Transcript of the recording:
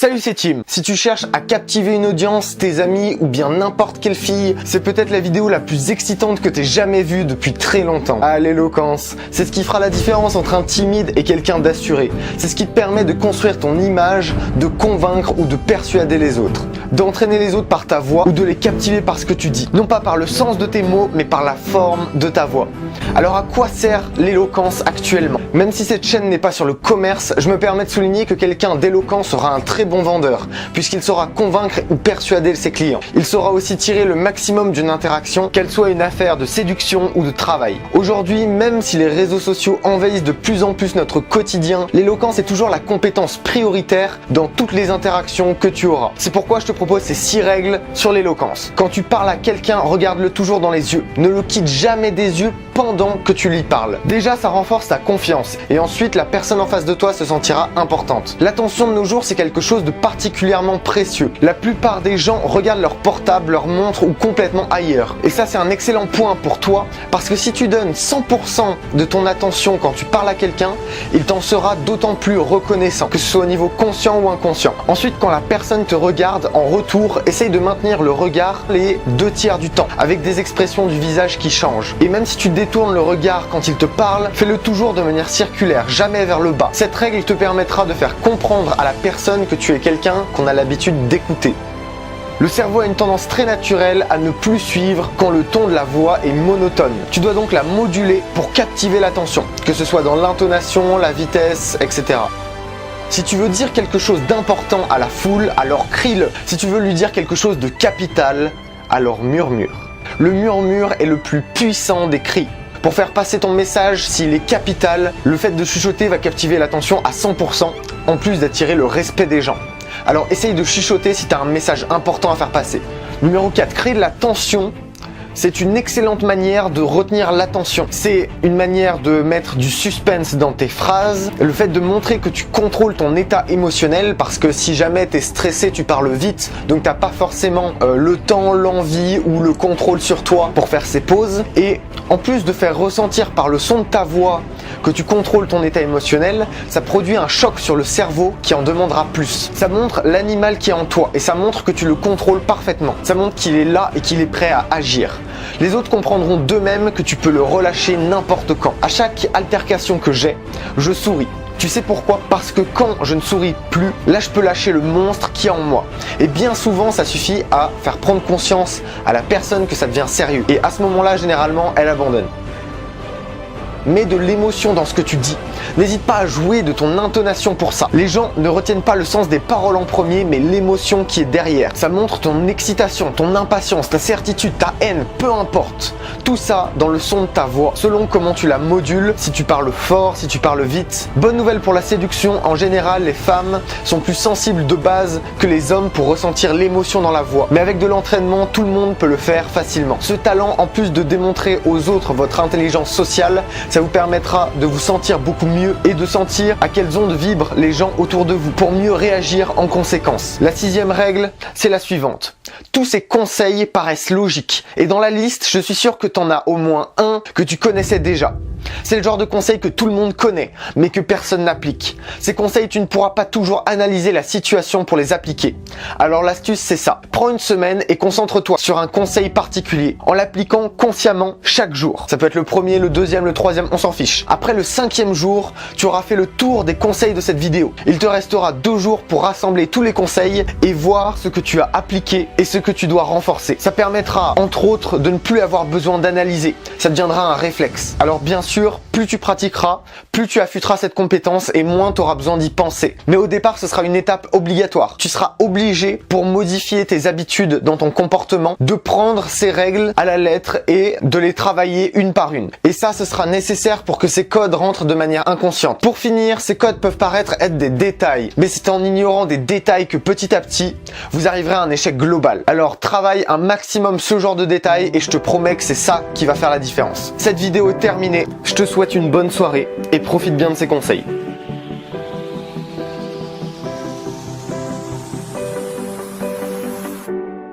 Salut, c'est Tim. Si tu cherches à captiver une audience, tes amis ou bien n'importe quelle fille, c'est peut-être la vidéo la plus excitante que t'aies jamais vue depuis très longtemps. Ah, l'éloquence, c'est ce qui fera la différence entre un timide et quelqu'un d'assuré. C'est ce qui te permet de construire ton image, de convaincre ou de persuader les autres. D'entraîner les autres par ta voix ou de les captiver par ce que tu dis. Non pas par le sens de tes mots, mais par la forme de ta voix. Alors à quoi sert l'éloquence actuellement? Même si cette chaîne n'est pas sur le commerce, je me permets de souligner que quelqu'un d'éloquent sera un très bon vendeur, puisqu'il saura convaincre ou persuader ses clients. Il saura aussi tirer le maximum d'une interaction, qu'elle soit une affaire de séduction ou de travail. Aujourd'hui, même si les réseaux sociaux envahissent de plus en plus notre quotidien, l'éloquence est toujours la compétence prioritaire dans toutes les interactions que tu auras. C'est pourquoi je te propose ces 6 règles sur l'éloquence. Quand tu parles à quelqu'un, regarde-le toujours dans les yeux. Ne le quitte jamais des yeux pendant que tu lui parles. Déjà, ça renforce ta confiance et ensuite la personne en face de toi se sentira importante. L'attention de nos jours, c'est quelque chose de particulièrement précieux. La plupart des gens regardent leur portable, leur montre ou complètement ailleurs. Et ça, c'est un excellent point pour toi parce que si tu donnes 100% de ton attention quand tu parles à quelqu'un, il t'en sera d'autant plus reconnaissant, que ce soit au niveau conscient ou inconscient. Ensuite, quand la personne te regarde en retour, essaye de maintenir le regard les 2/3 du temps avec des expressions du visage qui changent. Et même si tu détournes le regard quand il te parle, fais-le toujours de manière circulaire, jamais vers le bas. Cette règle te permettra de faire comprendre à la personne que tu es quelqu'un qu'on a l'habitude d'écouter. Le cerveau a une tendance très naturelle à ne plus suivre quand le ton de la voix est monotone. Tu dois donc la moduler pour captiver l'attention, que ce soit dans l'intonation, la vitesse, etc. Si tu veux dire quelque chose d'important à la foule, alors crie-le. Si tu veux lui dire quelque chose de capital, alors murmure. Le murmure est le plus puissant des cris. Pour faire passer ton message, s'il est capital, le fait de chuchoter va captiver l'attention à 100%, en plus d'attirer le respect des gens. Alors essaye de chuchoter si tu as un message important à faire passer. Numéro 4, créer de la tension. C'est une excellente manière de retenir l'attention. C'est une manière de mettre du suspense dans tes phrases. Le fait de montrer que tu contrôles ton état émotionnel, parce que si jamais tu es stressé, tu parles vite. Donc tu n'as pas forcément le temps, l'envie ou le contrôle sur toi pour faire ces pauses. Et en plus de faire ressentir par le son de ta voix que tu contrôles ton état émotionnel, ça produit un choc sur le cerveau qui en demandera plus. Ça montre l'animal qui est en toi et ça montre que tu le contrôles parfaitement. Ça montre qu'il est là et qu'il est prêt à agir. Les autres comprendront d'eux-mêmes que tu peux le relâcher n'importe quand. À chaque altercation que j'ai, je souris. Tu sais pourquoi? Parce que quand je ne souris plus, là je peux lâcher le monstre qui est en moi. Et bien souvent ça suffit à faire prendre conscience à la personne que ça devient sérieux. Et à ce moment-là, généralement, elle abandonne. Mets de l'émotion dans ce que tu dis. N'hésite pas à jouer de ton intonation pour ça. Les gens ne retiennent pas le sens des paroles en premier, mais l'émotion qui est derrière. Ça montre ton excitation, ton impatience, ta certitude, ta haine, peu importe. Tout ça dans le son de ta voix, selon comment tu la modules, si tu parles fort, si tu parles vite. Bonne nouvelle pour la séduction, en général, les femmes sont plus sensibles de base que les hommes pour ressentir l'émotion dans la voix. Mais avec de l'entraînement, tout le monde peut le faire facilement. Ce talent, en plus de démontrer aux autres votre intelligence sociale, ça vous permettra de vous sentir beaucoup mieux et de sentir à quelles ondes vibrent les gens autour de vous pour mieux réagir en conséquence. La 6e règle, c'est la suivante. Tous ces conseils paraissent logiques et dans la liste, je suis sûr que tu en as au moins un que tu connaissais déjà. C'est le genre de conseils que tout le monde connaît, mais que personne n'applique. Ces conseils, tu ne pourras pas toujours analyser la situation pour les appliquer. Alors l'astuce, c'est ça. Prends une semaine et concentre-toi sur un conseil particulier, en l'appliquant consciemment chaque jour. Ça peut être le premier, le deuxième, le troisième, on s'en fiche. Après le 5e jour, tu auras fait le tour des conseils de cette vidéo. Il te restera 2 jours pour rassembler tous les conseils et voir ce que tu as appliqué et ce que tu dois renforcer. Ça permettra, entre autres, de ne plus avoir besoin d'analyser. Ça deviendra un réflexe. Alors bien sûr, plus tu pratiqueras, plus tu affûteras cette compétence et moins tu auras besoin d'y penser. Mais au départ, ce sera une étape obligatoire. Tu seras obligé, pour modifier tes habitudes dans ton comportement, de prendre ces règles à la lettre et de les travailler une par une. Et ça, ce sera nécessaire pour que ces codes rentrent de manière inconsciente. Pour finir, ces codes peuvent paraître être des détails, mais c'est en ignorant des détails que petit à petit, vous arriverez à un échec global. Alors travaille un maximum ce genre de détails et je te promets que c'est ça qui va faire la différence. Cette vidéo est terminée. Je te souhaite une bonne soirée et profite bien de ces conseils.